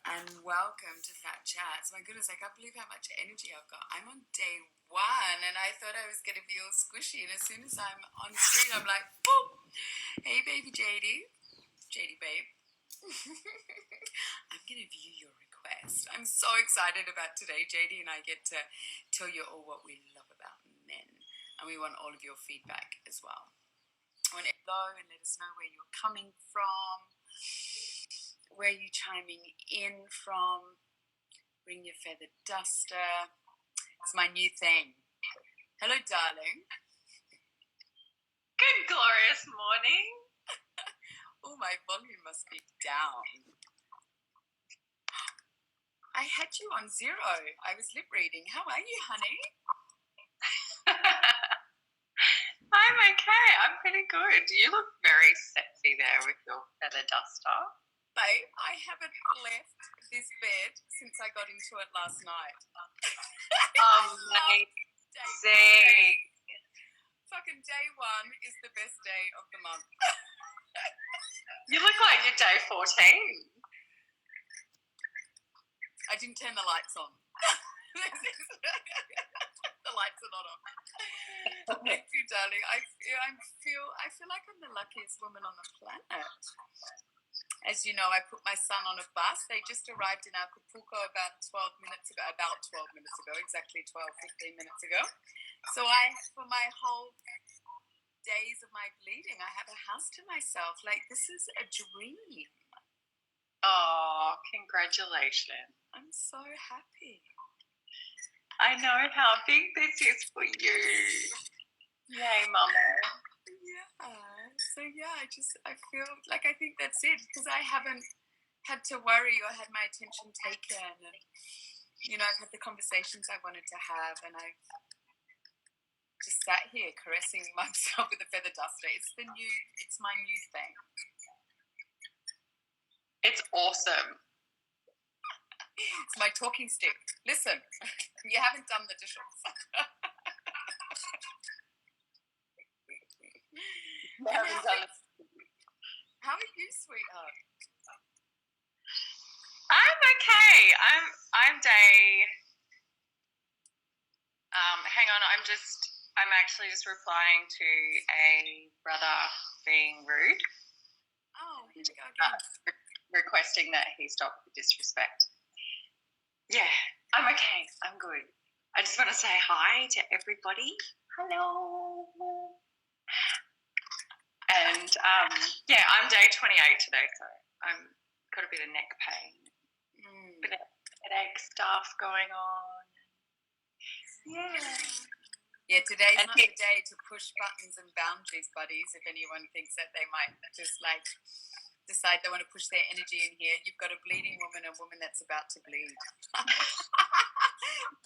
And welcome to Phat Chats. My goodness, I can't believe how much energy I've got. I'm on day 1 and I thought I was going to be all squishy, and as soon as I'm on screen, I'm like, boom! Hey baby JD babe. I'm going to view your request. I'm so excited about today. JD and I get to tell you all what we love about men, and we want all of your feedback as well. I want to go and let us know where you're coming from, where you're chiming in from. Bring your feather duster. It's my new thing. Hello, darling. Good glorious morning. Oh, my volume must be down. I had you on 0. I was lip reading. How are you, honey? I'm okay. I'm pretty good. You look very sexy there with your feather duster. Babe, I haven't left this bed since I got into it last night. Amazing. Fucking day 1 is the best day of the month. You look like you're day 14. I didn't turn the lights on. The lights are not on. Thank you, darling. I feel like I'm the luckiest woman on the planet. As you know, I put my son on a bus. They just arrived in Acapulco about 12 minutes ago, exactly 15 minutes ago. So for my whole days of my bleeding, I have a house to myself. Like, this is a dream. Oh, congratulations. I'm so happy. I know how big this is for you. Yay, Mama. Yeah. So, yeah, I feel like I think that's it, because I haven't had to worry or had my attention taken. And, I've had the conversations I wanted to have, and I've just sat here caressing myself with a feather duster. It's my new thing. It's awesome. It's my talking stick. Listen, you haven't done the dishes. How are you, sweetheart? I'm okay. I'm day. Hang on. I'm actually just replying to a brother being rude. Oh, here we go again. Requesting that he stop the disrespect. Yeah, I'm okay. I'm good. I just want to say hi to everybody. Hello. And I'm day 28 today, so I'm got a bit of neck pain, bit of headache stuff going on. Yeah, today's not the day to push buttons and boundaries, buddies. If anyone thinks that they might just decide they want to push their energy in here, you've got a bleeding woman, a woman that's about to bleed.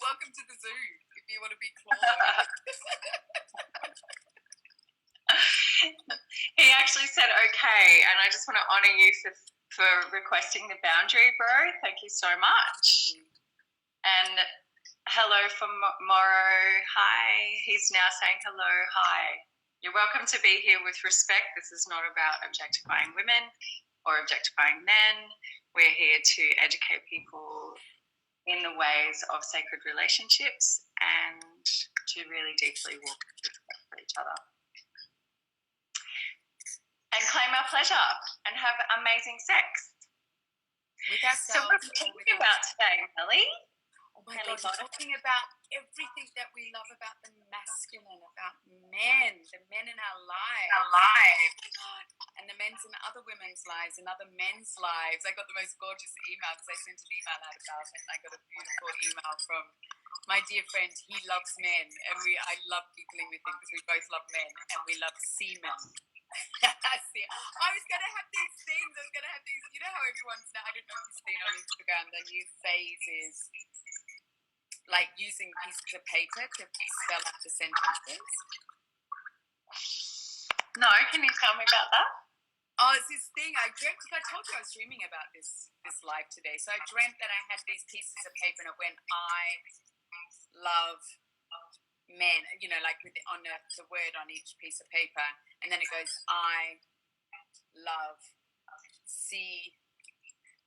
Welcome to the zoo, if you want to be clawed. He actually said okay, and I just want to honour you for requesting the boundary, bro. Thank you so much. And hello from Morrow. Hi. He's now saying hello. Hi. You're welcome to be here with respect. This is not about objectifying women or objectifying men. We're here to educate people in the ways of sacred relationships and to really deeply walk with respect for each other. And claim our pleasure and have amazing sex. With ourselves. So what are we talking about today, Melly? Oh my God, we're talking about everything that we love about the masculine, about men, the men in our lives. And the men's in other women's lives and other men's lives. I got the most gorgeous email because I sent an email out about it, and I got a beautiful email from my dear friend. He loves men, and I love giggling with him because we both love men and we love semen. I was going to have these things. You know how everyone's now, I don't know if you've seen on Instagram, the new phase is like using pieces of paper to spell out the sentences. No, can you tell me about that? Oh, it's this thing I dreamt, because I told you I was dreaming about this live today. So I dreamt that I had these pieces of paper, and it went, I love men, like with the word on each piece of paper. And then it goes, I love see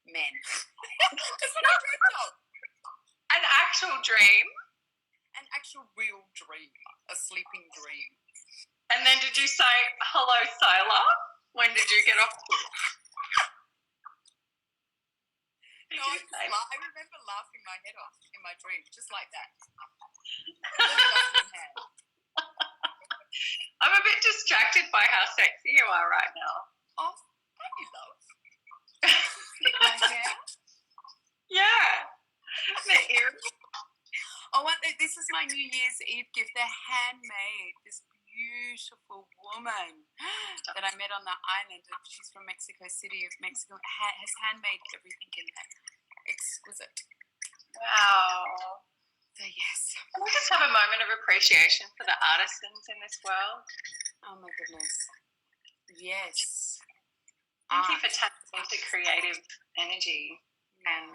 men. That's what I dreamt of. An actual dream? An actual real dream. A sleeping dream. And then did you say, hello, sailor? When did you get off to? No, I remember laughing my head off in my dream, just like that. I'm a bit distracted by how sexy you are right now. Oh, thank you, love. My hair? Yeah. The ear. Oh, this is my New Year's Eve gift. They're handmade. This beautiful woman that I met on the island. She's from Mexico City. Mexico has handmade everything in there. Exquisite. Wow. So yes. Can we just have a moment of appreciation for the artisans in this world? Oh my goodness. Yes. Thank you for tapping into creative energy and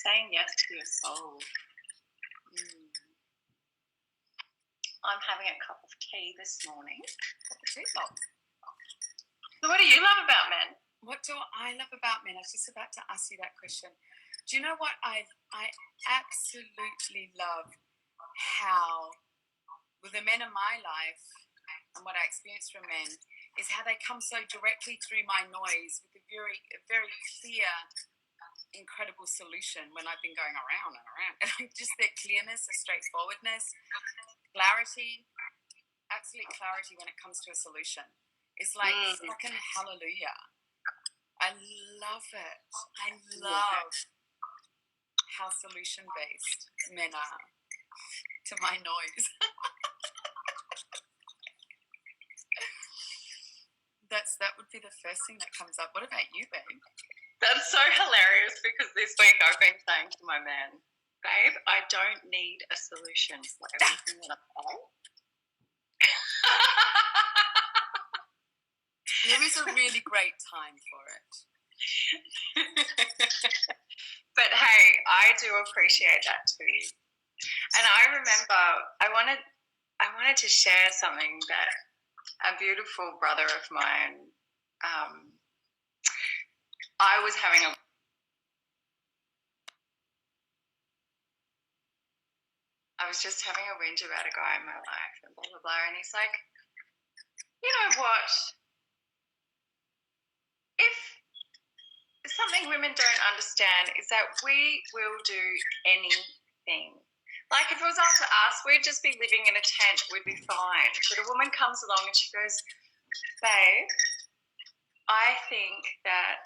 saying yes to your soul. I'm having a cup of tea this morning. So what do you love about men? What do I love about men? I was just about to ask you that question. Do you know what I absolutely love how, with the men in my life and what I experience from men, is how they come so directly through my noise with a very clear, incredible solution when I've been going around and around. And just their clearness, their straightforwardness, clarity, absolute clarity when it comes to a solution. It's like fucking hallelujah. I love it. I love how solution-based men are to my noise. That would be the first thing that comes up. What about you, babe? That's so hilarious because this week I've been saying to my man, babe, I don't need a solution for everything that I have. There is a really great time for it. But hey, I do appreciate that too. And I remember I wanted to share something that a beautiful brother of mine, I was having a I was just having a whinge about a guy in my life and blah, blah, blah. And he's like, you know what? If something women don't understand is that we will do anything. Like if it was up to us, we'd just be living in a tent, we'd be fine. But a woman comes along and she goes, babe, I think that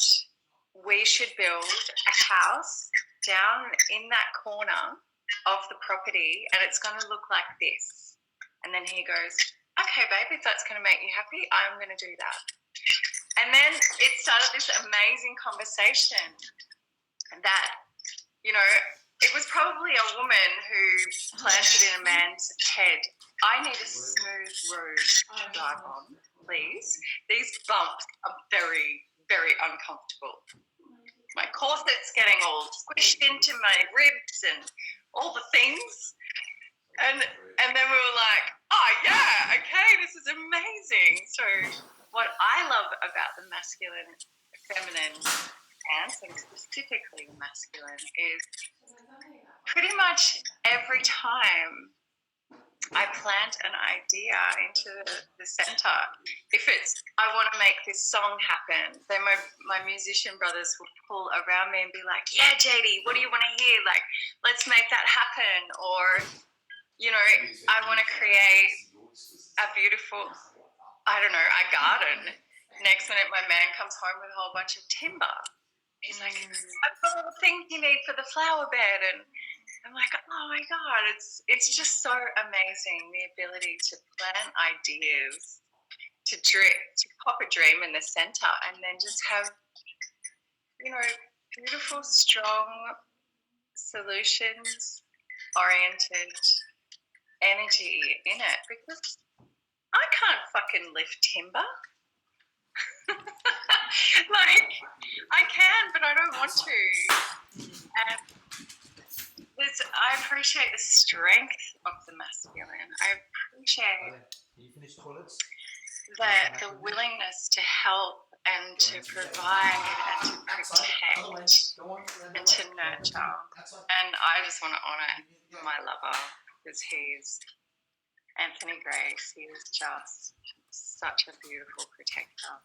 we should build a house down in that corner of the property and it's going to look like this. And then he goes, okay, babe, if that's going to make you happy, I'm going to do that. And then it started this amazing conversation that, you know, it was probably a woman who planted in a man's head, I need a smooth road to drive on, please. These bumps are very, very uncomfortable. My corset's getting all squished into my ribs and all the things. And then we were like, oh, yeah, okay, this is amazing. So what I love about the masculine, feminine dance, and specifically the masculine, is pretty much every time I plant an idea into the center, if it's, I want to make this song happen, then my musician brothers will pull around me and be like, yeah, JD, what do you want to hear? Like, let's make that happen. Or, you know, I want to create a beautiful, I don't know, a garden. Next minute, my man comes home with a whole bunch of timber. He's like, I've got all the things you need for the flower bed. And I'm like, oh my God, it's just so amazing, the ability to plan ideas, to pop a dream in the center and then just have, you know, beautiful, strong, solutions-oriented energy in it, because I can't fucking lift timber. Like, I can, but I don't want to. And I appreciate the strength of the masculine. I appreciate the willingness to help and to provide and to protect and to nurture. And I just want to honour my lover because he's Anthony Grace. He is just such a beautiful protector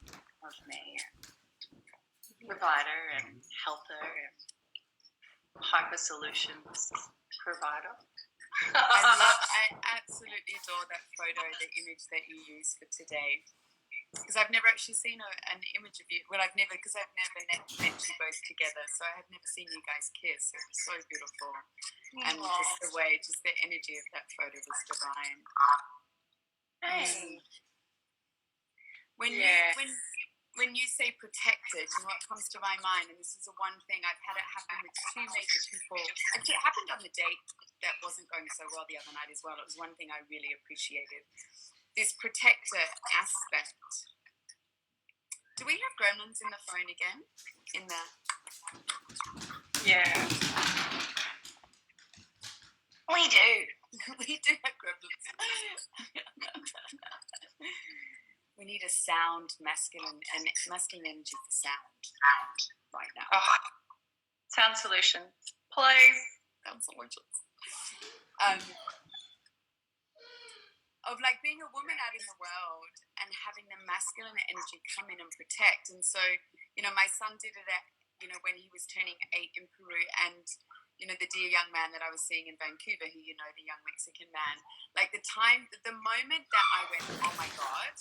of me, and provider and helper and hyper solutions provider. I absolutely adore that photo, the image that you used for today. Because I've never actually seen an image of you. Well, I've never met you both together, so I have never seen you guys kiss. It was so beautiful, and just the energy of that photo was divine. Hey. When you say protected, you know what comes to my mind, and this is the one thing I've had it happen with two major people. Actually, it happened on the date that wasn't going so well the other night as well. It was one thing I really appreciated. This protector aspect. Do we have gremlins in the phone again? Yeah. We do. We do have gremlins. We need a sound, masculine energy for sound right now. Oh, sound solutions, please. Sound solutions. Of like being a woman out in the world and having the masculine energy come in and protect. And so, you know, my son did it at, you know, when he was turning 8 in Peru, and, you know, the dear young man that I was seeing in Vancouver, who, you know, the young Mexican man, like the moment that I went, oh my God,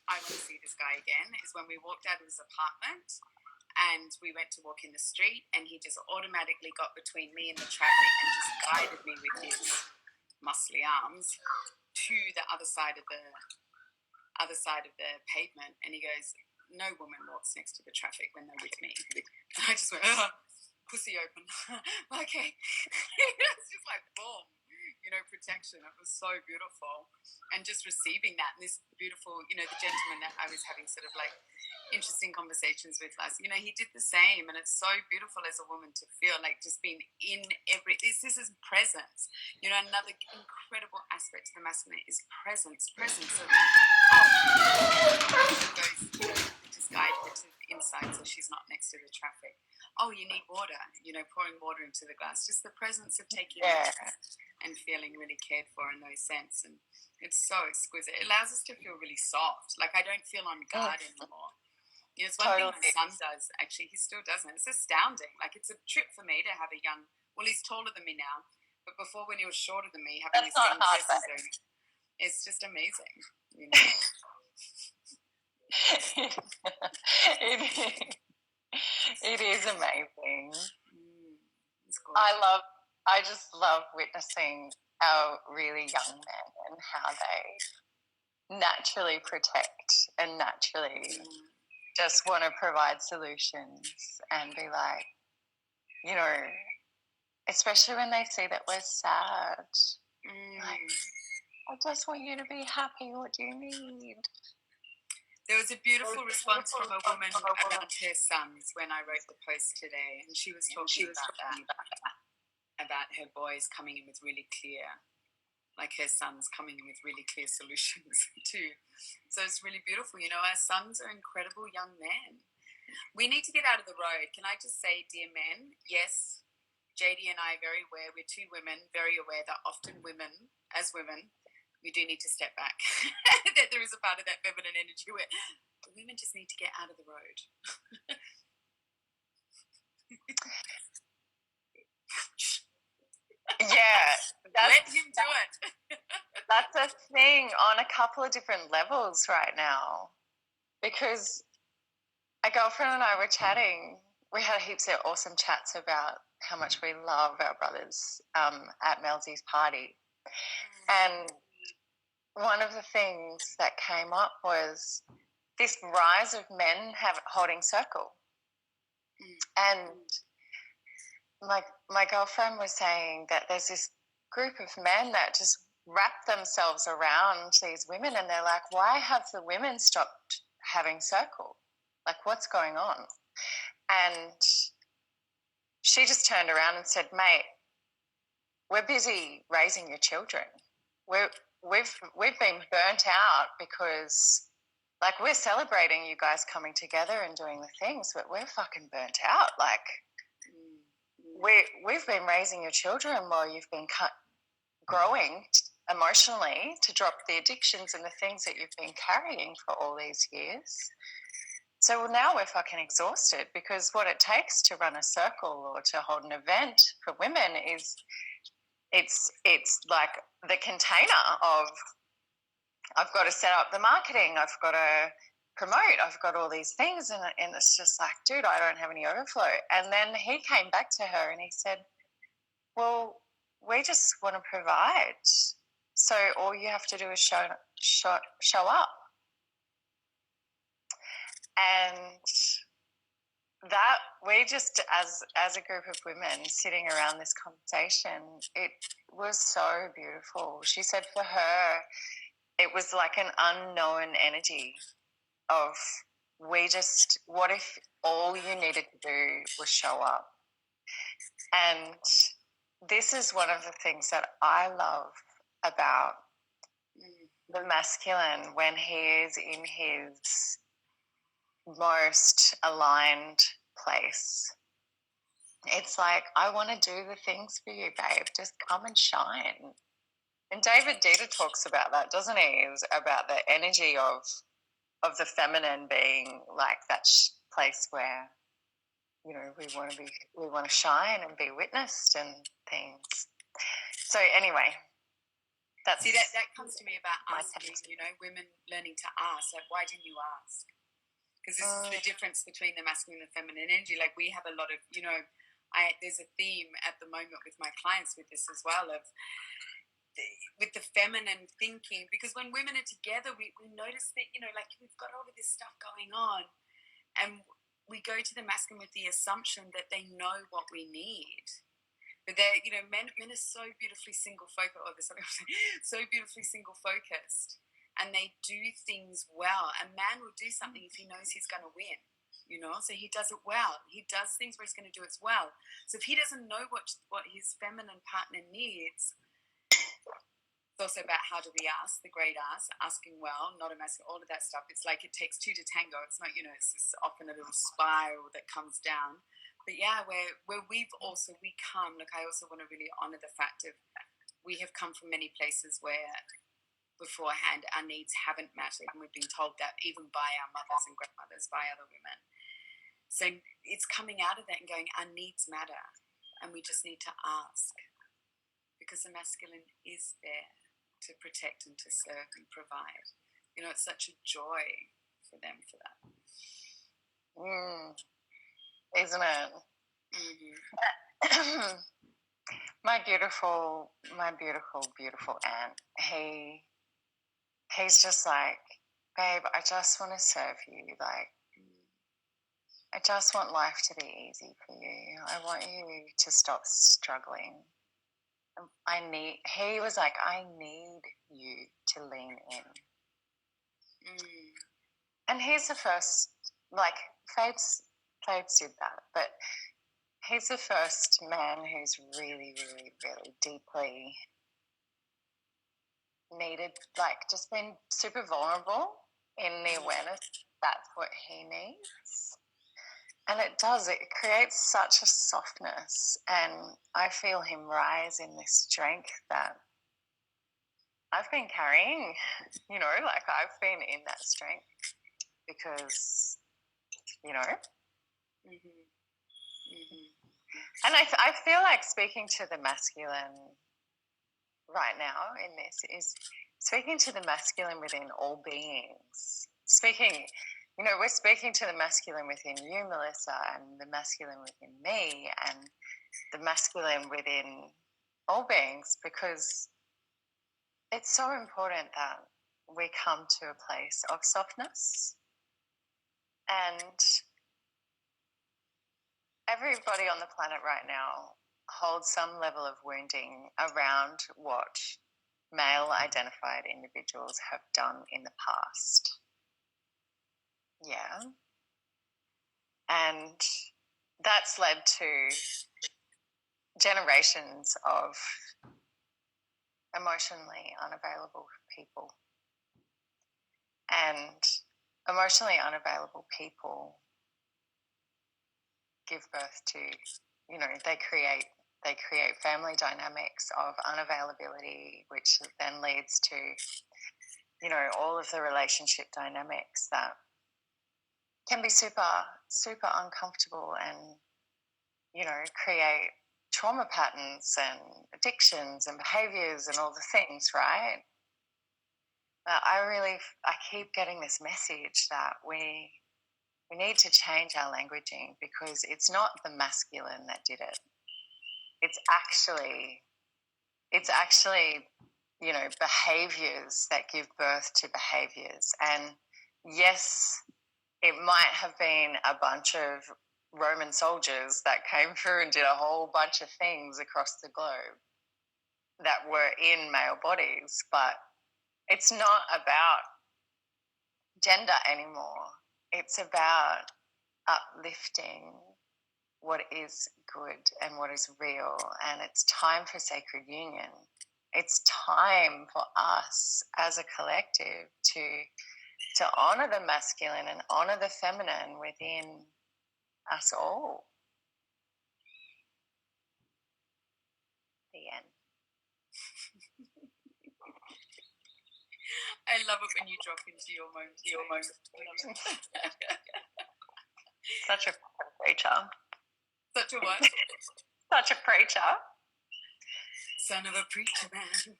I want to see this guy again, is when we walked out of his apartment and we went to walk in the street, and he just automatically got between me and the traffic and just guided me with his muscly arms to the other side of the pavement, and he goes, no woman walks next to the traffic when they're with me. And I just went, pussy open. Okay. It's just like boom, you know, protection. It was so beautiful, and just receiving that, and this beautiful, you know, the gentleman that I was having sort of like interesting conversations with last, you know, he did the same, and it's so beautiful as a woman to feel like just being in this is presence. You know, another incredible aspect of the masculine is presence of just guide her to the inside so she's not next to the traffic. Oh, you need water, you know, pouring water into the glass, just the presence of taking it and feeling really cared for in those sense. And it's so exquisite. It allows us to feel really soft. Like I don't feel on guard anymore. You know, it's one thing my son does, actually. He still doesn't. It's astounding. Like, it's a trip for me to have a young... Well, he's taller than me now. But before, when he was shorter than me, having this young person zone, it's just amazing. You know? It is amazing. It's gorgeous. I just love witnessing our really young men and how they naturally protect and naturally... just want to provide solutions and be like, you know, especially when they see that we're sad. Like, I just want you to be happy. What do you need? There was a beautiful response from a woman about her sons when I wrote the post today, and she was talking about her boys coming in with really clear, like her sons coming in with really clear solutions too. So it's really beautiful. You know, our sons are incredible young men. We need to get out of the road. Can I just say, dear men, yes, JD and I are very aware, we're two women, very aware that often women, as women, we do need to step back. That there is a part of that feminine energy where the women just need to get out of the road. Yeah. Let him do it. That's a thing on a couple of different levels right now, because a girlfriend and I were chatting. We had heaps of awesome chats about how much we love our brothers at Melsy's party. And one of the things that came up was this rise of men holding circle. And my girlfriend was saying that there's this group of men that just wrap themselves around these women, and they're like, why have the women stopped having circle? Like, what's going on? And she just turned around and said, mate, we're busy raising your children. We've been burnt out because like, we're celebrating you guys coming together and doing the things, but we're fucking burnt out. Like, we've been raising your children while you've been growing emotionally to drop the addictions and the things that you've been carrying for all these years. So now we're fucking exhausted, because what it takes to run a circle or to hold an event for women is it's like the container of, I've got to set up the marketing, I've got to promote, I've got all these things, and it's just like, dude, I don't have any overflow. And then he came back to her and he said, well, we just want to provide, so all you have to do is show up. And that, we just, as a group of women sitting around this conversation, it was so beautiful. She said for her, it was like an unknown energy of, what if all you needed to do was show up? And this is one of the things that I love about the masculine when he is in his most aligned place. It's like, I want to do the things for you, babe. Just come and shine. And David Dieter talks about that, doesn't he? It's about the energy of the feminine being like that place where, you know, we want to shine and be witnessed and things. So anyway, that's, see, that comes to me about asking, you know, women learning to ask, like, why didn't you ask? Because this is the difference between the masculine and the feminine energy. Like, we have a lot of, you know, there's a theme at the moment with my clients with this as well, of with the feminine thinking, because when women are together, we notice that, you know, like, we've got all of this stuff going on, and we go to the masculine with the assumption that they know what we need. But they're, you know, men are so beautifully single focused, so beautifully single focused, and they do things well. A man will do something if he knows he's going to win, you know, so he does it well. He does things where he's going to do it well. So if he doesn't know what his feminine partner needs, it's also about how do we ask, the great ask, asking well, not a masculine, all of that stuff. It's like it takes two to tango. It's not, you know, it's just often a little spiral that comes down. But yeah, where we come, look, I also want to really honor the fact of, we have come from many places where beforehand our needs haven't mattered, and we've been told that even by our mothers and grandmothers, by other women. So it's coming out of that and going, our needs matter, and we just need to ask, because the masculine is there to protect and to serve and provide. You know, it's such a joy for them for that. Isn't it? Mm-hmm. my beautiful aunt, he's just like, babe, I just want to serve you. Like, I just want life to be easy for you. I want you to stop struggling. He was like, I need you to lean in. And he's the first, like, Fabe's did that, but he's the first man who's really, really, really deeply needed, like, just been super vulnerable in the awareness that's what he needs. And it creates such a softness, and I feel him rise in this strength that I've been carrying, you know, like, I've been in that strength because, you know. And I feel like speaking to the masculine right now in this is speaking to the masculine within all beings. You know, we're speaking to the masculine within you, Melissa, and the masculine within me, and the masculine within all beings, because it's so important that we come to a place of softness. And everybody on the planet right now holds some level of wounding around what male-identified individuals have done in the past. Yeah. And that's led to generations of emotionally unavailable people. And emotionally unavailable people give birth to, they create family dynamics of unavailability, which then leads to, all of the relationship dynamics that can be super, super uncomfortable and, create trauma patterns and addictions and behaviors and all the things, right? I keep getting this message that we need to change our languaging, because it's not the masculine that did it. It's actually, behaviors that give birth to behaviors. And yes, it might have been a bunch of Roman soldiers that came through and did a whole bunch of things across the globe that were in male bodies, but it's not about gender anymore. It's about uplifting what is good and what is real, and it's time for sacred union. It's time for us as a collective to honor the masculine and honor the feminine within us all. The end. I love it when you drop into your moment. Such a preacher. Such a what? Such a preacher. Son of a preacher man.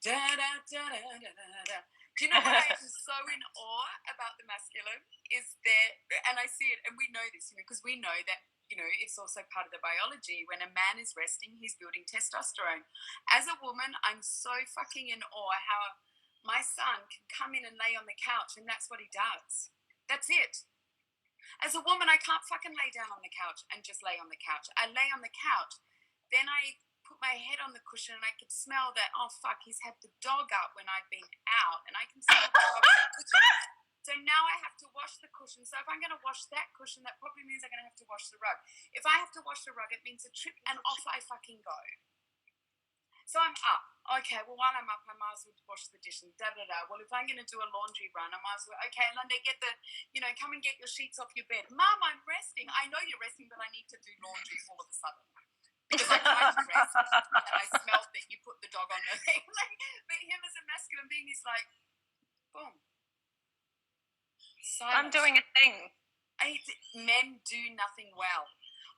Da, da, da, da, da, da. Do you know what I'm so in awe about the masculine is there, and I see it, and we know this, because we know that, it's also part of the biology. When a man is resting, he's building testosterone. As a woman, I'm so fucking in awe how my son can come in and lay on the couch, and that's what he does. That's it. As a woman, I can't fucking lay down on the couch and just lay on the couch. I lay on the couch, then I put my head on the cushion, and I could smell that, oh fuck, he's had the dog up when I've been out, and I can smell the dog on the cushion. So now I have to wash the cushion. So if I'm going to wash that cushion, that probably means I'm going to have to wash the rug. If I have to wash the rug, it means a trip, and off I fucking go. So I'm up. Okay, well, while I'm up, I might as well wash the dishes, da-da-da. Well, if I'm going to do a laundry run, I might as well, okay, Lunde, come and get your sheets off your bed. Mum, I'm resting. I know you're resting, but I need to do laundry all of a sudden. Because I tried to rest, and I smelled that you put the dog on the thing. But him as a masculine being, he's like, boom. Silence. I'm doing a thing. Men do nothing well.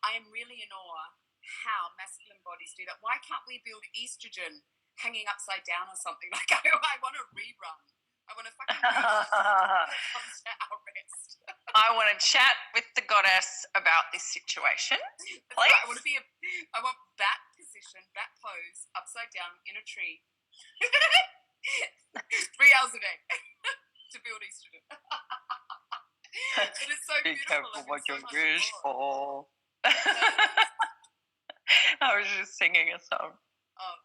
I am really in awe how masculine bodies do that. Why can't we build estrogen hanging upside down or something? Like, I want to rerun. I want to fucking rerun when it comes to our rest. I want to chat with the goddess about this situation. Please. I want that position, that pose, upside down in a tree. 3 hours a day to build estrogen. It is so Be beautiful. careful what you wish for. I was just singing a song. Oh.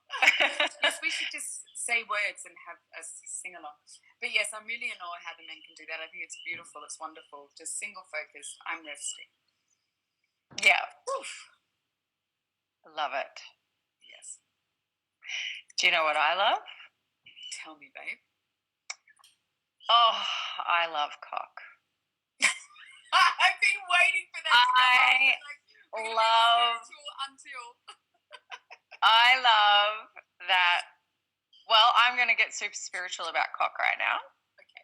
Yes, we should just say words and have us sing along. But yes, I'm really in awe how the men can do that. I think it's beautiful. It's wonderful. Just single focus. I'm resting. Yeah. Oof. Love it. Yes. Do you know what I love? Tell me, babe. Oh, I love cock. I've been waiting for that. I love that. Well, I'm going to get super spiritual about cock right now. Okay.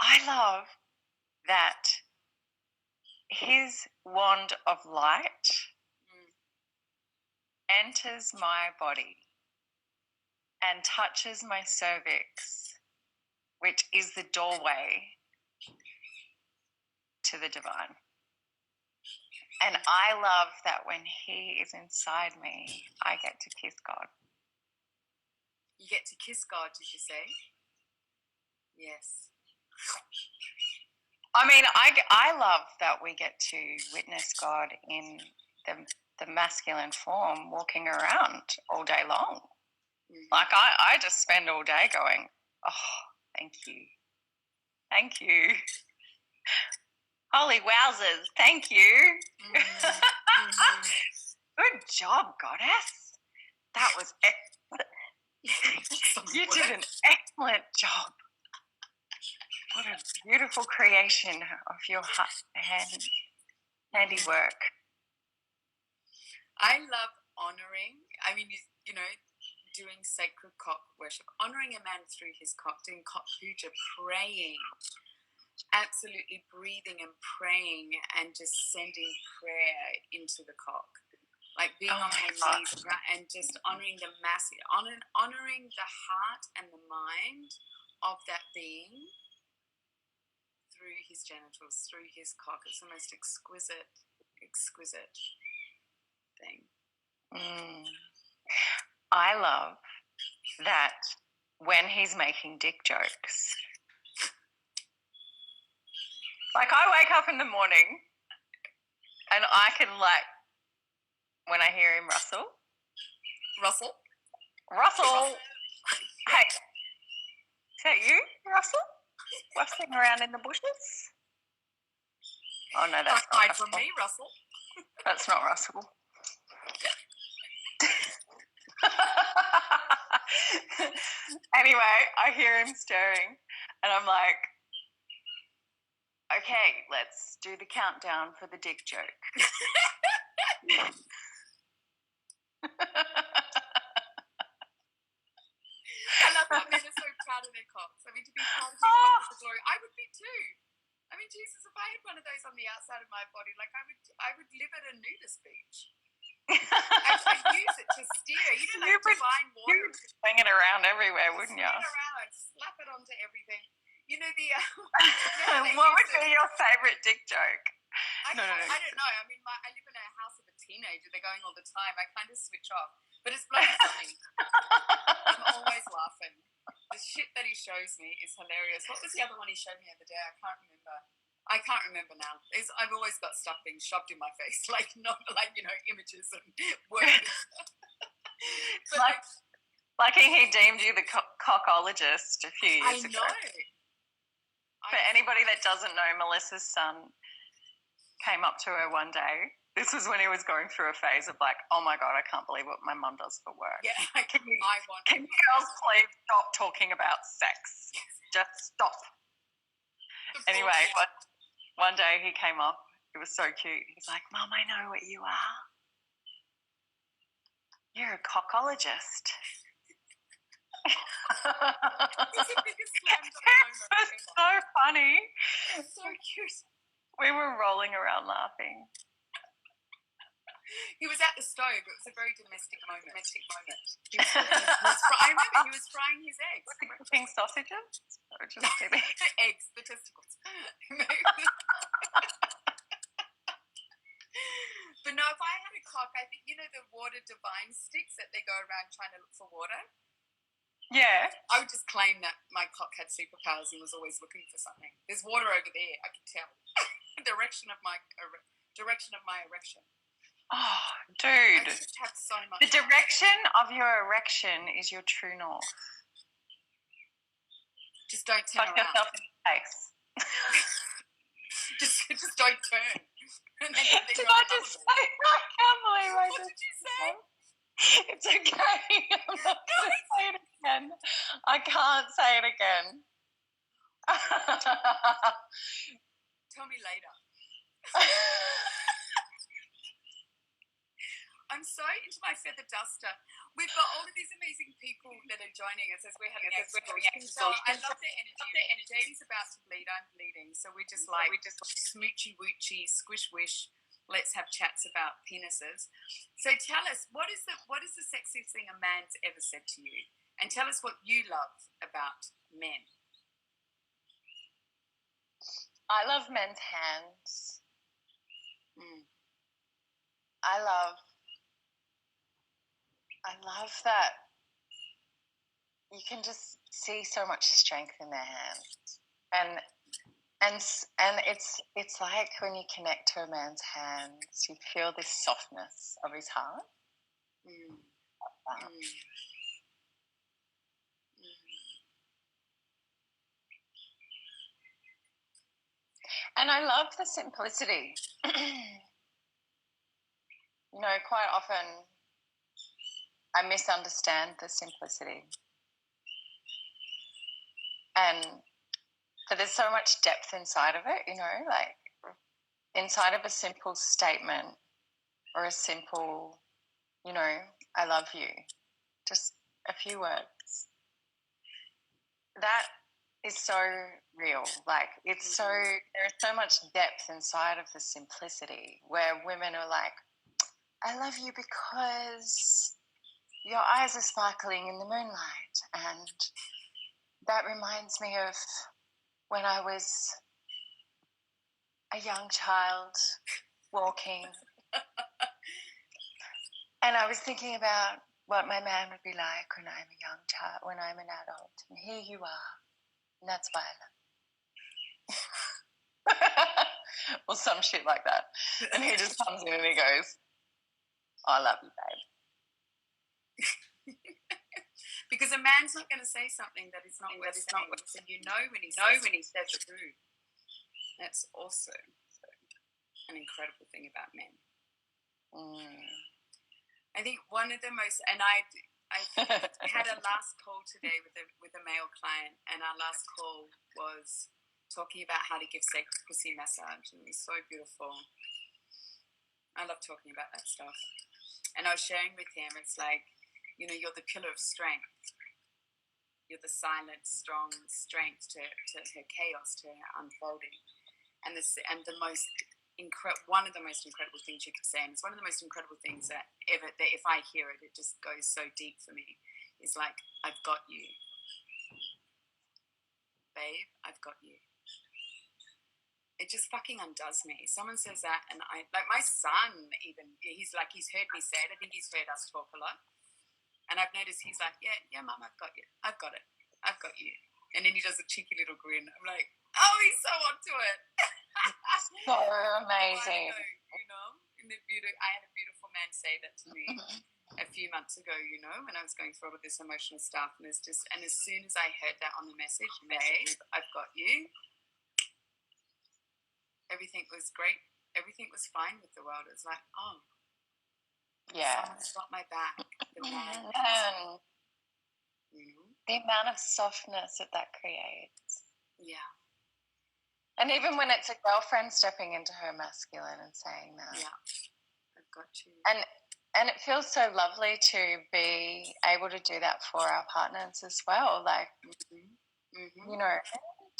I love that his wand of light enters my body and touches my cervix, which is the doorway to the divine. And I love that when he is inside me, I get to kiss God. You get to kiss God, did you say? Yes. I mean, I love that we get to witness God in the masculine form walking around all day long. Mm-hmm. Like I just spend all day going, oh, thank you. Thank you. Holy wowzers, thank you. Mm-hmm. Good job, goddess. That was excellent. You did an excellent job. What a beautiful creation of your handiwork. I love honouring. I mean, you know, doing sacred cock worship, honouring a man through his cock, doing cock puja, praying, absolutely breathing and praying and just sending prayer into the cock. Like being on my knees and just honouring the massive, honouring the heart and the mind of that being through his genitals, through his cock. It's the most exquisite thing. I love that when he's making dick jokes. Like, I wake up in the morning and I can, like, when I hear him rustle. Hey, is that you, Russell? Rustling around in the bushes? Oh, no, that's not Hide Russell. from me, Russell. That's not Russell. Anyway, I hear him stirring and I'm like, okay, let's do the countdown for the dick joke. I love how men are so proud of their cocks. I mean, to be proud of your cock is a glory. I would be too. I mean, Jesus, if I had one of those on the outside of my body, like I would live at a nudist beach. I'd use it to steer. You know, like divine water. You would swing it around everywhere, wouldn't you? Swing it around and slap it onto everything. You know the. What would be your favourite dick joke? I don't know. I mean, I live in a house of a teenager. They're going all the time. I kind of switch off, but it's bloody funny. I'm always laughing. The shit that he shows me is hilarious. What was the other one he showed me the other day? I can't remember now. I've always got stuff being shoved in my face, like not like, you know, images and words. But like he deemed you the cockologist a few years ago. I know. For anybody that doesn't know, Melissa's son came up to her one day. This was when he was going through a phase of like, oh my God, I can't believe what my mum does for work. Yeah, can you girls please stop talking about sex? Just stop. Anyway, one day he came up. It was so cute. He's like, Mum, I know what you are. You're a cockologist. It's so funny. It's so cute. We were rolling around laughing. He was at the stove. It was a very domestic moment. I remember he was frying his eggs. Was he cooking sausages? Or just kidding? The eggs, the testicles. But no, if I had a cock, I think, you know, the water divine sticks that they go around trying to look for water? Yeah. I would just claim that my cock had superpowers and was always looking for something. There's water over there, I can tell. Direction of my erection. Oh, dude. I just have so much. The direction of your erection is your true north. Just don't turn Fuck around. yourself in the face. just don't turn. And then Did I just say? I can't believe I What did you say? It's okay. I'm not going to say it again. I can't say it again. Tell me later. I'm so into my feather duster. We've got all of these amazing people that are joining us as we're having our so I love their energy. Jady's about to bleed. I'm bleeding. So we just smoochy woochy, squish wish. Let's have chats about penises. So tell us, what is the sexiest thing a man's ever said to you? And tell us what you love about men. I love men's hands. I love that you can just see so much strength in their hands, and it's like when you connect to a man's hands, you feel this softness of his heart. And I love the simplicity. You know, quite often I misunderstand the simplicity. And But there's so much depth inside of it, you know, like inside of a simple statement or a simple, you know, I love you, just a few words. That is so real. Like it's so, there's so much depth inside of the simplicity where women are like, I love you because your eyes are sparkling in the moonlight. And that reminds me of when I was a young child walking and I was thinking about what my man would be like when I'm a young child, when I'm an adult. And here you are. And that's why I love you. Or some shit like that. And he just comes in and he goes, I love you, babe. Because a man's not going to say something that is not worth saying. So you know when he says the truth. That's also an incredible thing about men. I think one of the most, and I had a last call today with a male client, and our last call was talking about how to give safe pussy massage, and it was so beautiful. I love talking about that stuff. And I was sharing with him, it's like, you know, you're the pillar of strength. You're the silent, strong strength to her chaos, to her unfolding. And one of the most incredible things you could say, and it's one of the most incredible things that if I hear it, it just goes so deep for me, is like, I've got you. Babe, I've got you. It just fucking undoes me. Someone says that, and I, like my son even, he's heard me say it. I think he's heard us talk a lot. And I've noticed he's like, yeah, Mum, I've got you. I've got it. I've got you. And then he does a cheeky little grin. I'm like, oh, he's so onto it. So amazing. You know, I had a beautiful man say that to me a few months ago, you know, when I was going through all of this emotional stuff. And as soon as I heard that on the message, babe, I've got you, everything was great. Everything was fine with the world. It was like, oh, yeah, someone's got my back. The man. The amount of softness that creates. Yeah. And even when it's a girlfriend stepping into her masculine and saying that. Yeah. I've got you. And it feels so lovely to be able to do that for our partners as well. Like, you know,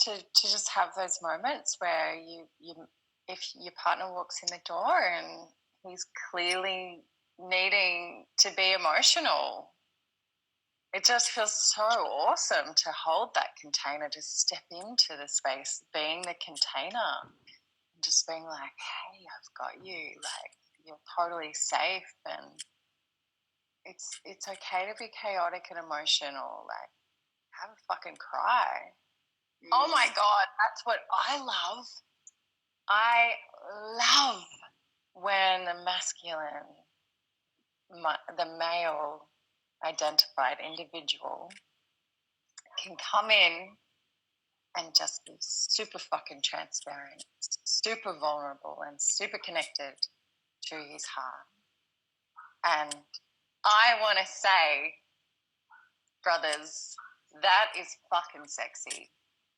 to just have those moments where if your partner walks in the door and he's clearly needing to be emotional, it just feels so awesome to hold that container, to step into the space, being the container, and just being like, hey, I've got you. Like, you're totally safe, and it's okay to be chaotic and emotional. Like, have a fucking cry. Oh my God, that's what I love. I love when the masculine, the male identified individual can come in and just be super fucking transparent, super vulnerable, and super connected to his heart. And I want to say, brothers, that is fucking sexy.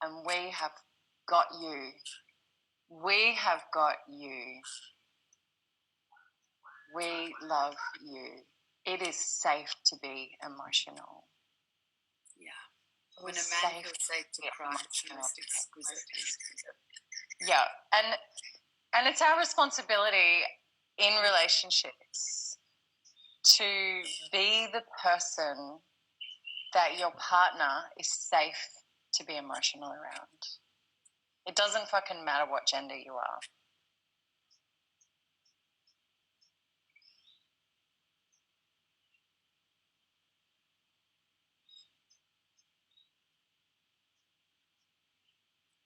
And we have got you. We have got you. We love you. It is safe to be emotional. Yeah. When a man feels safe to cry, it's the most exquisite. Yeah. And it's our responsibility in relationships to be the person that your partner is safe to be emotional around. It doesn't fucking matter what gender you are.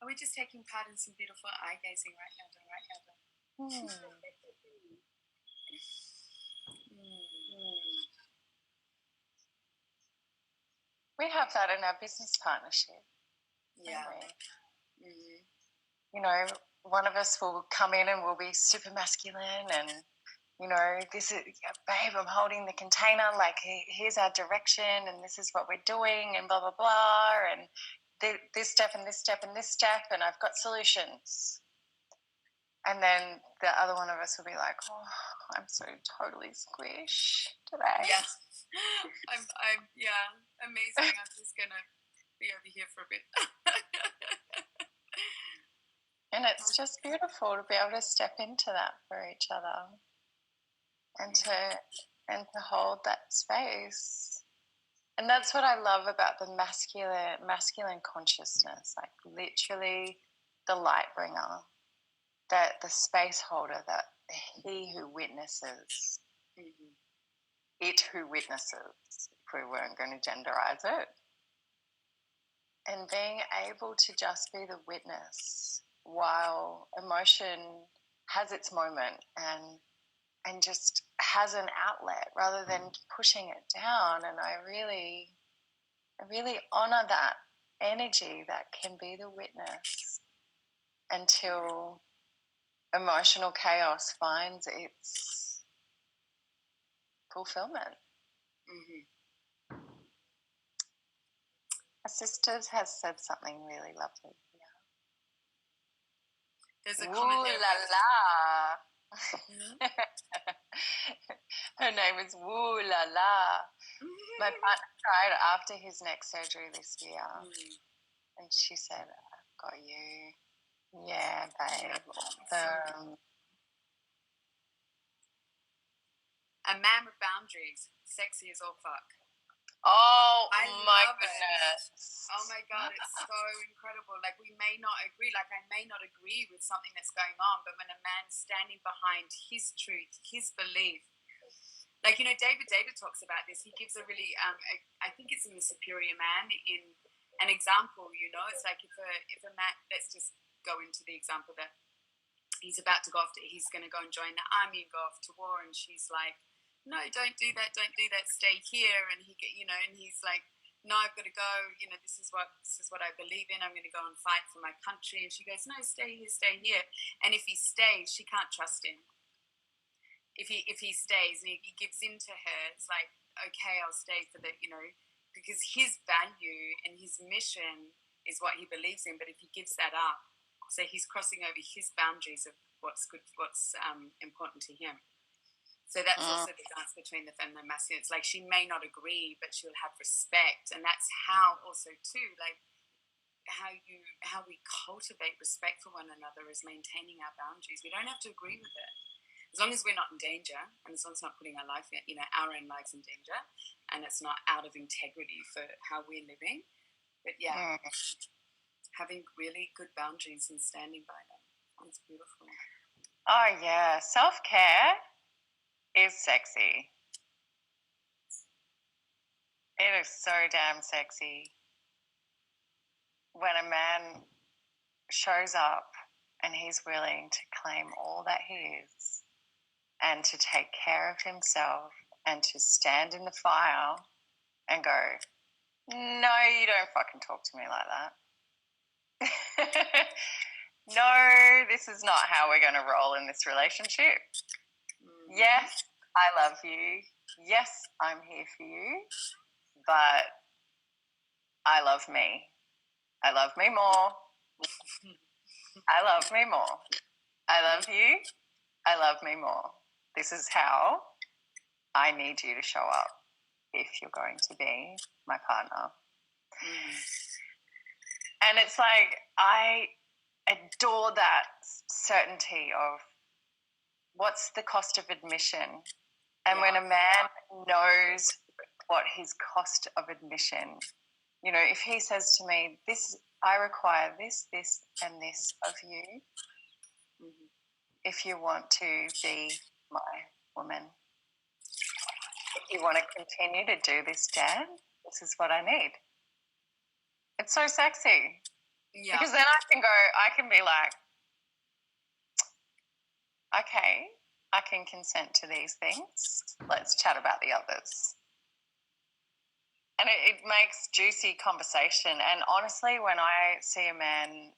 Are we just taking part in some beautiful eye gazing right now? We have that in our business partnership. Yeah. You know, one of us will come in and we'll be super masculine and, you know, this is, babe, I'm holding the container, like, here's our direction and this is what we're doing and blah, blah, blah. And this step and this step and this step, and I've got solutions. And then the other one of us will be like, oh, I'm so totally squish today. Yeah. I'm amazing. I'm just gonna be over here for a bit. And it's just beautiful to be able to step into that for each other and to hold that space. And that's what I love about the masculine consciousness, like literally the light bringer, that the space holder, that he who witnesses, it who witnesses, if we weren't going to genderize it. And being able to just be the witness while emotion has its moment and just has an outlet rather than pushing it down. And I really honor that energy that can be the witness until emotional chaos finds its fulfillment. Our sister has said something really lovely here. There's a Ooh comment there. la la. Her name is Woo La La. My partner tried after his neck surgery this year, and she said, "I've got you." Yeah, babe. A man with boundaries, sexy as all fuck. Oh I my love goodness! It. Oh my God, it's so incredible. Like, we may not agree. Like, I may not agree with something that's going on, but when a man's standing behind his truth, his belief, like, you know, David talks about this. He gives a really, I think it's in The Superior Man, in an example. You know, it's like if a man, let's just go into the example that he's about to go off to, he's going to go and join the army and go off to war, and she's like, no, don't do that, stay here. And he get, you know, and he's like, no, I've got to go, you know, this is what I believe in, I'm going to go and fight for my country. And she goes, no, stay here. And if he stays, she can't trust him. If he stays and he gives in to her, it's like, okay, I'll stay for the, you know, because his value and his mission is what he believes in. But if he gives that up, so he's crossing over his boundaries of what's good, what's important to him. So that's also the dance between the feminine and masculine. It's like she may not agree, but she'll have respect. And that's how also too, like how we cultivate respect for one another is maintaining our boundaries. We don't have to agree with it. As long as we're not in danger, and as long as it's not putting our life, you know, our own lives in danger, and it's not out of integrity for how we're living. But yeah, having really good boundaries and standing by them. It's beautiful. Oh yeah, self-care is sexy. It is so damn sexy when a man shows up and he's willing to claim all that he is and to take care of himself and to stand in the fire and go, no, you don't fucking talk to me like that. No, this is not how we're going to roll in this relationship. Yes, I love you. Yes, I'm here for you. But I love me. I love me more. I love me more. I love you. I love me more. This is how I need you to show up if you're going to be my partner. And it's like, I adore that certainty of what's the cost of admission. And when a man knows what his cost of admission, you know, if he says to me, I require this, and this of you, if you want to be my woman, if you want to continue to do this dance, this is what I need. It's so sexy. Yeah. Because then I can be like, okay, I can consent to these things. Let's chat about the others. And it makes juicy conversation. And honestly, when I see a man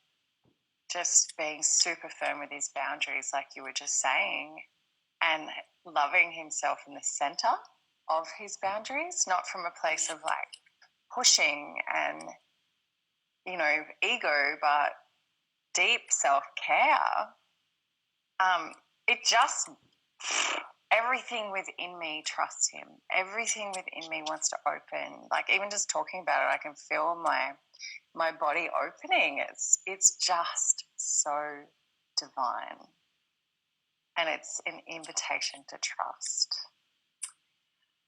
just being super firm with his boundaries, like you were just saying, and loving himself in the center of his boundaries, not from a place of like pushing and, ego, but deep self-care, it just, everything within me trusts him. Everything within me wants to open. Like, even just talking about it, I can feel my body opening. It's just so divine. And it's an invitation to trust.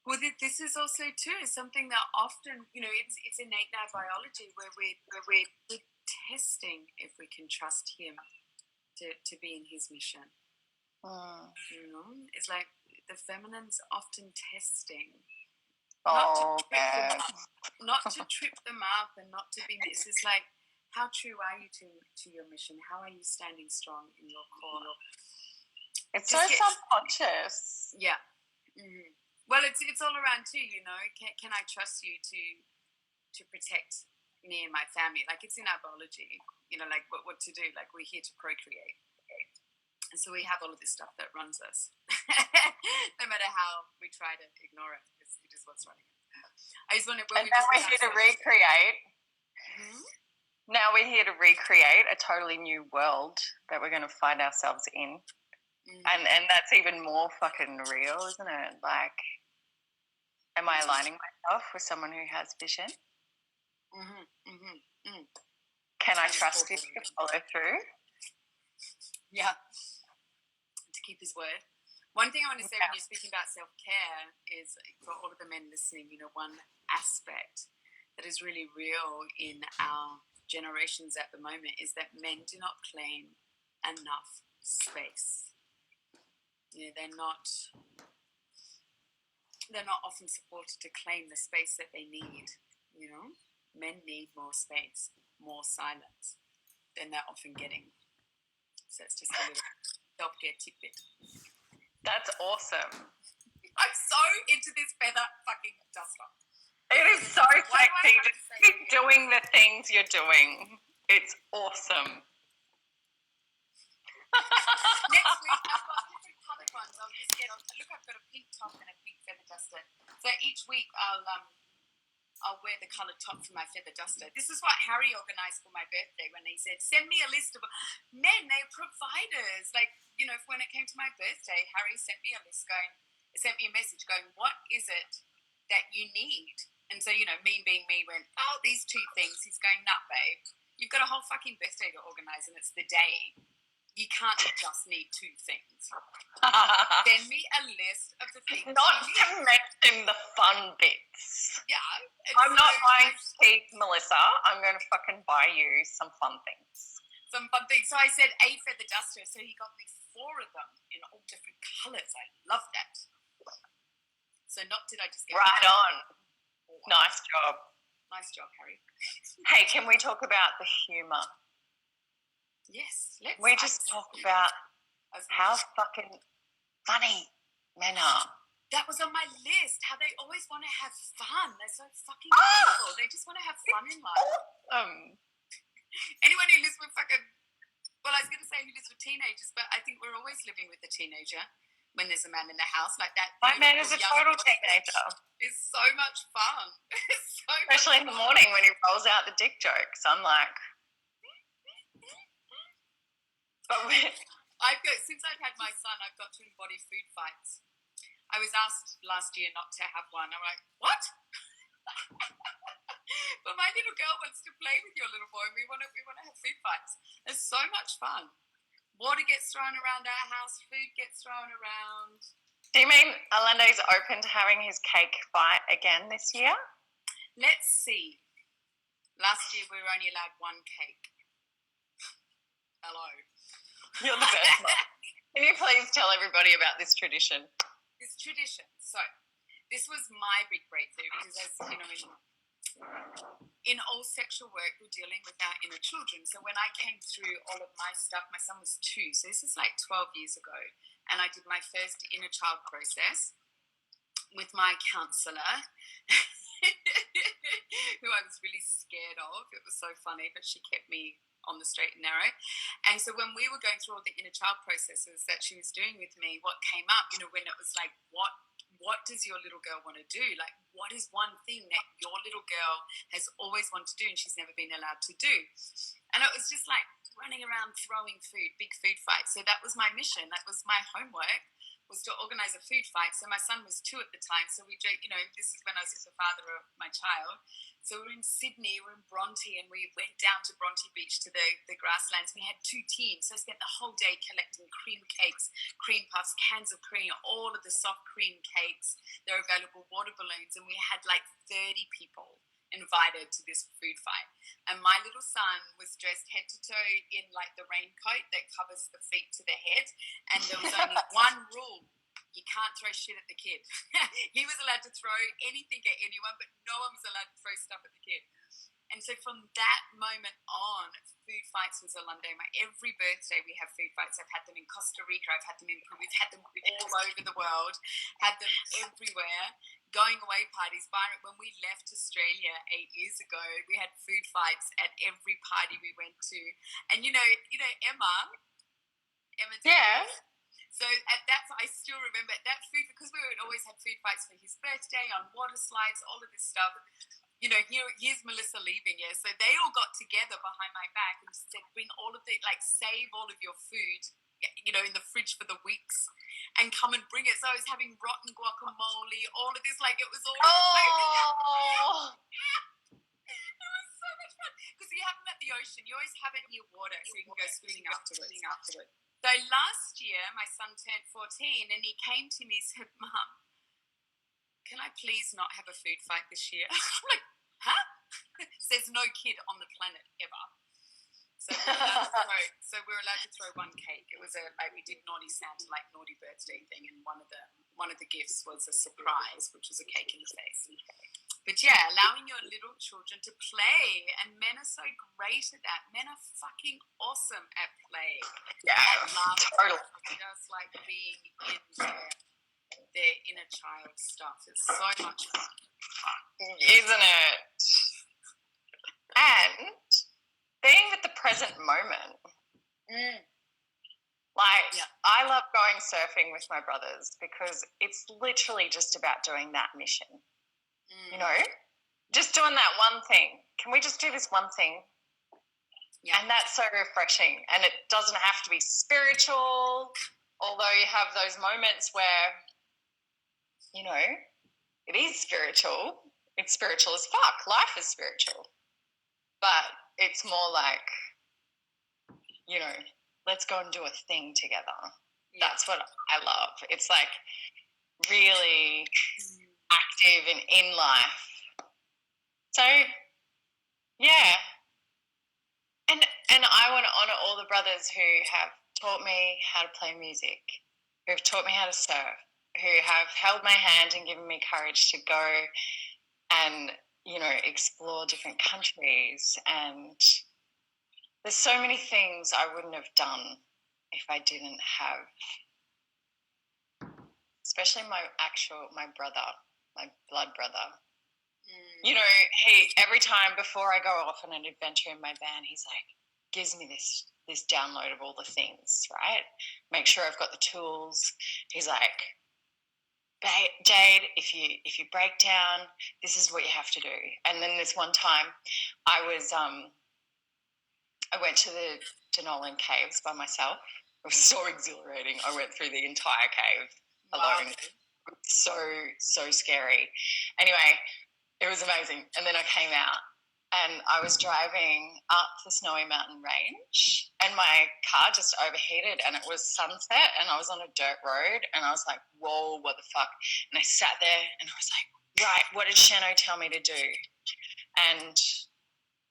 Well, this is also too something that often, it's innate in our biology where we're testing if we can trust him to be in his mission. It's like the feminine's often testing, not to trip them up and not to be. It's like, how true are you to your mission? How are you standing strong in your core? It's so subconscious. Yeah. Mm-hmm. Well, it's all around too. Can I trust you to protect me and my family? Like, it's in our biology. Like what to do. Like, we're here to procreate. And so we have all of this stuff that runs us. No matter how we try to ignore it, it is what's running it. I just wonder. And now we're here to recreate. Mm-hmm. Now we're here to recreate a totally new world that we're going to find ourselves in. Mm-hmm. And that's even more fucking real, isn't it? Like, am I aligning myself with someone who has vision? Mm-hmm. Mm-hmm. Mm. Can I trust you to follow through? Yeah. To keep his word. One thing I want to say when you're speaking about self-care is, for all of the men listening, one aspect that is really real in our generations at the moment is that men do not claim enough space. They're not often supported to claim the space that they need. Men need more space, more silence than they're often getting. So it's just a little self-care tidbit. That's awesome. I'm so into this feather fucking duster. It is so sexy. Just keep doing the things you're doing. It's awesome. Next week I've got different coloured ones. I'll just get on. Look, I've got a pink top and a pink feather duster. So each week I'll wear the coloured top for my feather duster. This is what Harry organised for my birthday when he said, "Send me a list of men. They're providers." Like, when it came to my birthday, Harry sent me a message going, "What is it that you need?" And so, me being me went, "Oh, these two things." He's going, "Nah, babe. You've got a whole fucking birthday to organise, and it's the day. You can't just need two things. Send me a list of the things." Not to mention the fun bits. Yeah. I'm not buying cheap, Melissa. I'm going to fucking buy you some fun things. Some fun things. So I said a feather duster. So he got me 4 of them in all different colours. I love that. So not did I just get right on. Nice job. Nice job, Harry. Hey, can we talk about the humour? Yes, let's. We just talk about how fucking funny men are. That was on my list. How they always want to have fun. They're so fucking beautiful. They just want to have fun in life. Anyone who lives with well, I was going to say who lives with teenagers, but I think we're always living with a teenager when there's a man in the house like that. My man is a total teenager. It's so much fun. It's so especially in the morning when he rolls out the dick jokes. I'm like, since I've had my son, I've got to embody food fights. I was asked last year not to have one. I'm like, what? But my little girl wants to play with your little boy. We want to have food fights. It's so much fun. Water gets thrown around our house. Food gets thrown around. Do you mean Orlando's open to having his cake fight again this year? Let's see. Last year we were only allowed 1 cake. Hello. You're the best mum. Can you please tell everybody about this tradition? This tradition. So, this was my big breakthrough because, as you know, in all sexual work, we're dealing with our inner children. So when I came through all of my stuff, my son was 2, so this is like 12 years ago, and I did my first inner child process with my counsellor, who I was really scared of. It was so funny, but she kept me on the straight and narrow. And so when we were going through all the inner child processes that she was doing with me, what came up, when it was like, what what does your little girl want to do? Like, what is one thing that your little girl has always wanted to do and she's never been allowed to do? And it was just like running around throwing food, big food fights. So that was my mission. That was my homework, was to organize a food fight. So my son was 2 at the time. So we, this is when I was with the father of my child. So we were in Sydney, we were in Bronte, and we went down to Bronte Beach to the grasslands. We had 2 teams. So I spent the whole day collecting cream cakes, cream puffs, cans of cream, all of the soft cream cakes. They're available, water balloons. And we had like 30 people invited to this food fight. And my little son was dressed head to toe in like the raincoat that covers the feet to the head. And there was only one rule. You can't throw shit at the kid. He was allowed to throw anything at anyone, but no one was allowed to throw stuff at the kid. And so from that moment on, food fights was a Lundema. Every birthday we have food fights. I've had them in Costa Rica. I've had them we've had them all over the world, had them everywhere. Going away parties. When we left Australia 8 years ago, we had food fights at every party we went to. And you know Emma. Yeah. So at that, I still remember that food, because we would always have food fights for his birthday, on water slides, all of this stuff. Here's Melissa leaving, yeah. So they all got together behind my back and said, bring all of the, save all of your food, in the fridge for the weeks, and come and bring it. So I was having rotten guacamole, all of this, it was all. Oh. It was so much fun, because you have them at the ocean. You always have it near water, so you can go swimming afterwards. So last year, my son turned 14, and he came to me and said, Mum, can I please not have a food fight this year? I'm like, huh? There's no kid on the planet ever. So we were allowed to throw one cake. It was we did naughty Santa, naughty birthday thing, and one of the gifts was a surprise, which was a cake in his face. But yeah, allowing your little children to play, and men are so great at that. Men are fucking awesome at play. Yeah, totally. Just being in their inner child stuff. It's so much fun. Isn't it? And being with the present moment. I love going surfing with my brothers because it's literally just about doing that mission. Just doing that one thing. Can we just do this one thing? Yeah. And that's so refreshing. And it doesn't have to be spiritual, although you have those moments where, it is spiritual. It's spiritual as fuck. Life is spiritual. But it's more let's go and do a thing together. Yeah. That's what I love. It's really active and in life. So, yeah. And I want to honour all the brothers who have taught me how to play music, who have taught me how to surf, who have held my hand and given me courage to go and, explore different countries. And there's so many things I wouldn't have done if I didn't have, especially my brother, my blood brother. He, every time before I go off on an adventure in my van, he's gives me this download of all the things, right? Make sure I've got the tools. He's Jade, if you break down, this is what you have to do. And then this one time I went to the Denolan caves by myself. It was so exhilarating. I went through the entire cave alone. Wow. So scary. Anyway, it was amazing. And then I came out and I was driving up the Snowy Mountain Range and my car just overheated and it was sunset and I was on a dirt road and I was like, whoa, what the fuck? And I sat there and I was like, right, what did Shano tell me to do? And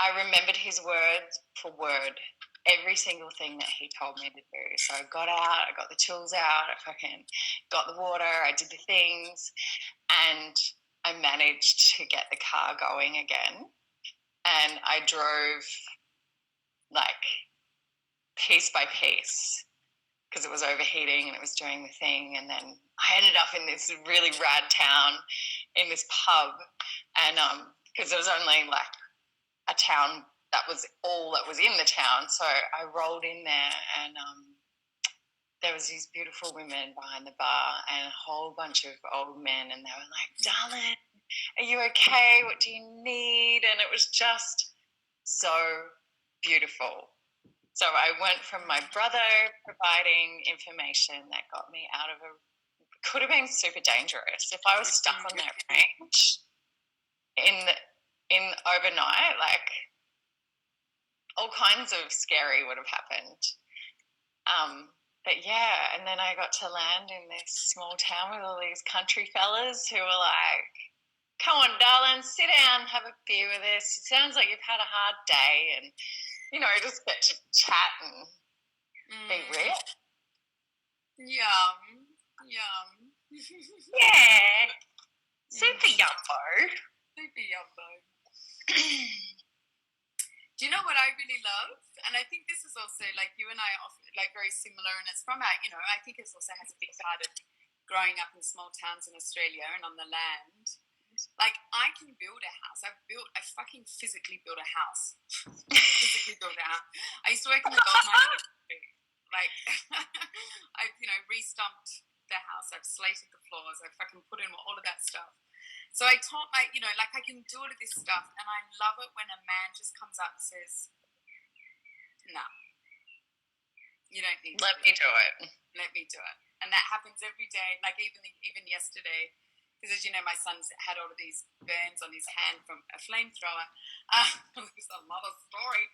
I remembered his word for word, every single thing that he told me to do. So I got out, I got the tools out, I fucking got the water, I did the things, and I managed to get the car going again. And I drove piece by piece because it was overheating and it was doing the thing. And then I ended up in this really rad town in this pub. And because there was only a town that was all that was in the town. So I rolled in there and there was these beautiful women behind the bar and a whole bunch of old men, and they were like, "Darling, are you okay? What do you need?" And it was just so beautiful. So I went from my brother providing information that got me out of could have been super dangerous if I was stuck on that range in overnight, like all kinds of scary would have happened. But yeah, and then I got to land in this small town with all these country fellas who were like, "Come on, darling, sit down, have a beer with us. It sounds like you've had a hard day," and just get to chat and be real. Yum. Yeah, super yumbo. Super yumbo. Do you know what I really love? And I think this is also like you and I are like very similar, and it's from our, I think it also has a big part of growing up in small towns in Australia and on the land. Like I can build a house. I fucking physically built a house. I used to work in the gold mining industry. Like I've, re-stumped the house. I've slated the floors. I've fucking put in all of that stuff. So I taught I can do all of this stuff, and I love it when a man just comes up and says, "No, you don't need to. Let me do it. Let me do it." And that happens every day. Like even yesterday, because as you know, my son's had all of these burns on his hand from a flamethrower. It's another story.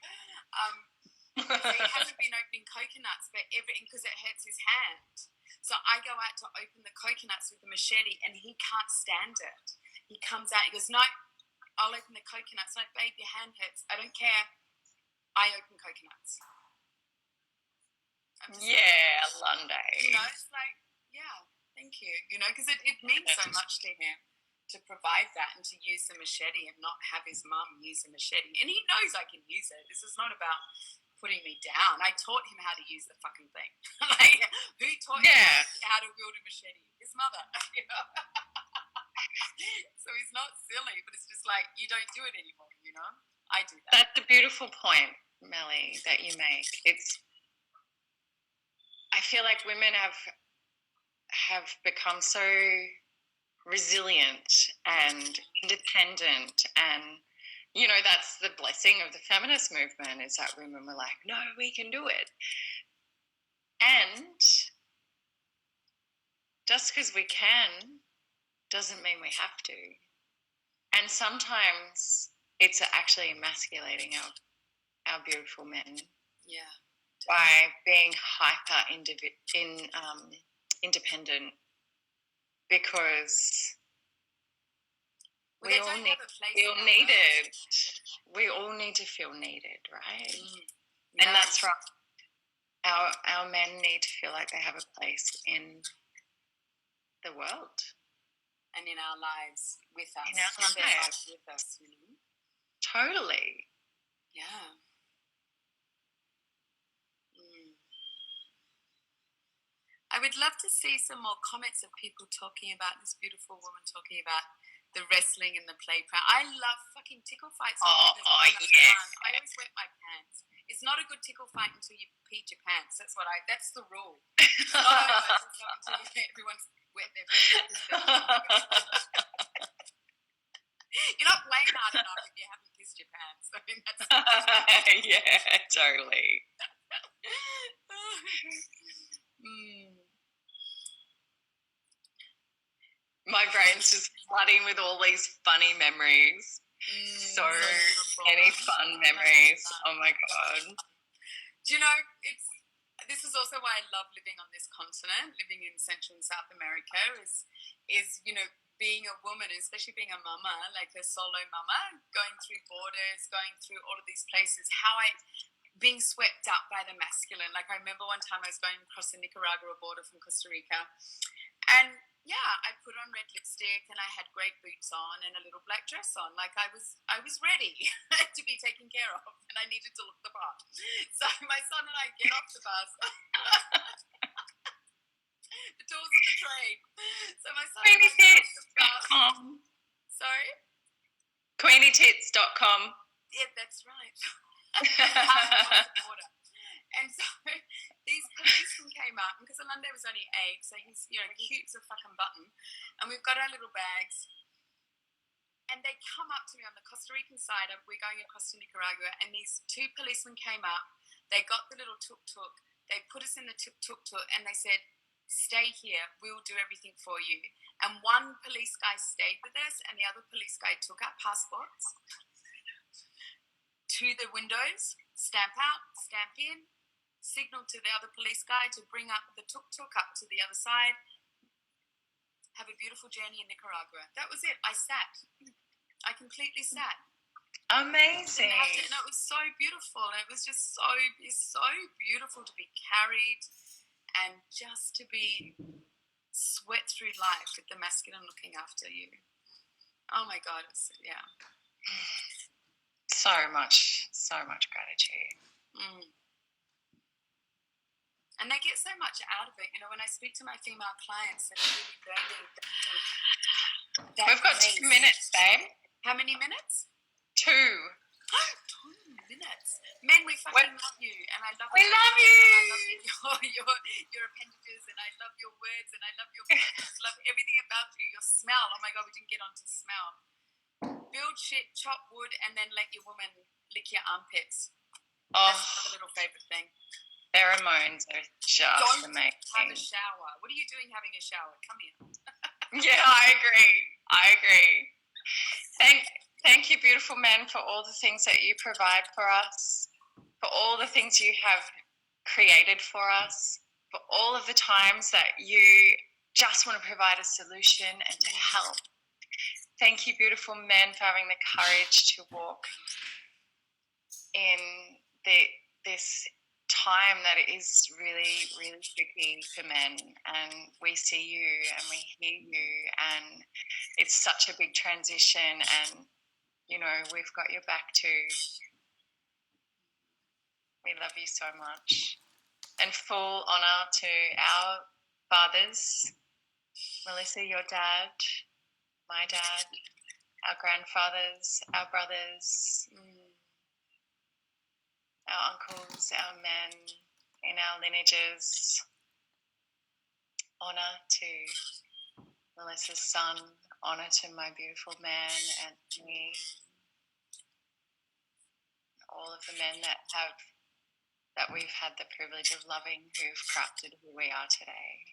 So he hasn't been opening coconuts because it hurts his hand. So I go out to open the coconuts with the machete, and he can't stand it. He comes out, he goes, "No, I'll open the coconuts." Like, "Babe, your hand hurts." "I don't care. I open coconuts." Yeah, Lunday. It's like, yeah, thank you. Because it means so much to him to provide that and to use the machete and not have his mum use the machete. And he knows I can use it. This is not about putting me down. I taught him how to use the fucking thing. Like, who taught him how to wield a machete? His mother. So he's not silly, but it's just like, you don't do it anymore, I do that. That's a beautiful point, Melly, that you make. I feel like women have become so resilient and independent, and that's the blessing of the feminist movement, is that women were like, "No, we can do it." And just because we can doesn't mean we have to. And sometimes it's actually emasculating our beautiful men. Yeah. By being hyper independent, because we all need it. We all need to feel needed, right? Yeah. And that's right. Our men need to feel like they have a place in the world. And in our lives with us. In our lives. With us, Totally. Yeah. I would love to see some more comments of people talking about this beautiful woman talking about the wrestling and the playground. I love fucking tickle fights. Yeah. I always wet my pants. It's not a good tickle fight until you peed your pants. That's the rule. Until everyone's wet their pants. You're not playing hard enough if you haven't pissed your pants. I mean, that's yeah, totally. My brain's just flooding with all these funny memories. So many fun memories. Oh my God. Do you know, this is also why I love living on this continent, living in Central and South America, is being a woman, especially being a mama, like a solo mama, going through borders, going through all of these places, being swept up by the masculine. Like I remember one time I was going across the Nicaragua border from Costa Rica, and I put on red lipstick and I had great boots on and a little black dress on. Like I was ready to be taken care of, and I needed to look the part. So my son and I get off the bus. The tools of the trade. So my son and I get off the bus. Sorry? QueenieTits.com. Yeah, that's right. And so these policemen came up, because Alande was only 8, so he's, cute as a fucking button. And we've got our little bags. And they come up to me on the Costa Rican side. We're going across to Nicaragua, and these 2 policemen came up. They got the little tuk-tuk. They put us in the tuk-tuk, and they said, stay here. We'll do everything for you. And one police guy stayed with us, and the other police guy took our passports to the windows, stamp out, stamp in, signal to the other police guy to bring up the tuk-tuk up to the other side. Have a beautiful journey in Nicaragua. That was it. I sat. I completely sat. Amazing. And it was so beautiful. It was just so beautiful to be carried and just to be swept through life with the masculine looking after you. Oh my God. Yeah. So much gratitude. And they get so much out of it. When I speak to my female clients, they're really learning that. We've got 2 minutes, babe. How many minutes? 2. 2 minutes. Men, we fucking love you, and I love you. And I love your appendages, and I love your words, and I love your love everything about you. Your smell. Oh my God, we didn't get onto smell. Build shit, chop wood, and then let your woman lick your armpits. Oh, that's another little favorite thing. Pheromones are just amazing. Have a shower. What are you doing having a shower? Come here. Yeah, I agree. Thank you, beautiful men, for all the things that you provide for us, for all the things you have created for us, for all of the times that you just want to provide a solution and to help. Thank you, beautiful men, for having the courage to walk in this time that is really, really tricky for men, and we see you and we hear you, and it's such a big transition, and we've got your back too. We love you so much, and full honor to our fathers, Melissa, your dad, my dad, our grandfathers, our brothers, our uncles, our men in our lineages. Honour to Melissa's son, honour to my beautiful man, Anthony, all of the men that we've had the privilege of loving, who've crafted who we are today.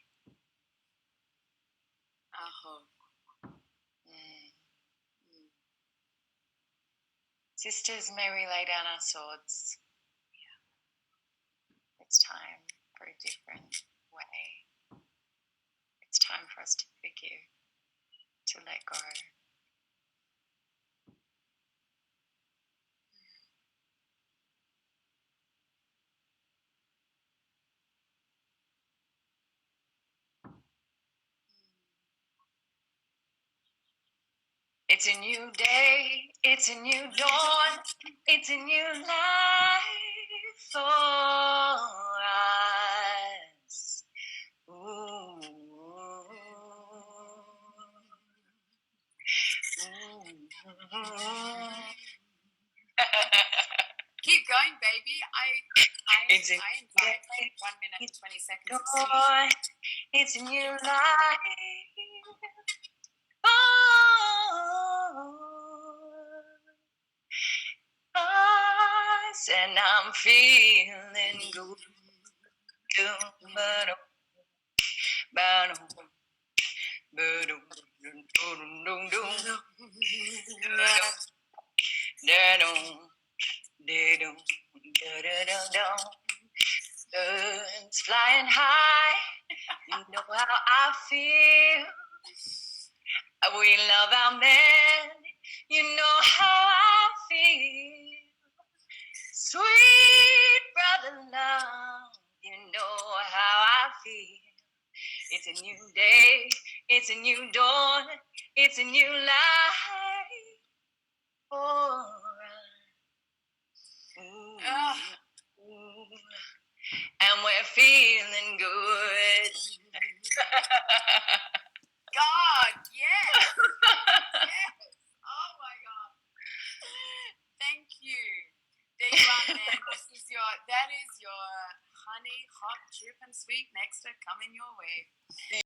Sisters, may we lay down our swords. It's time for a different way. It's time for us to forgive, to let go. It's a new day, it's a new dawn, it's a new life for us. Ooh. Keep going, baby. I invite 1 minute and 20 seconds of singing. It's a new life. Us, and I'm feeling good. Birds flying high, you know how I feel. We love our men, you know how I feel. Sweet brother love, you know how I feel. It's a new day, it's a new dawn, it's a new life for us. Ooh. And we're feeling good. God, yes. Yes. Oh my God. Thank you. There you are, man. That is your honey. hot, dripping sweet nectar coming your way.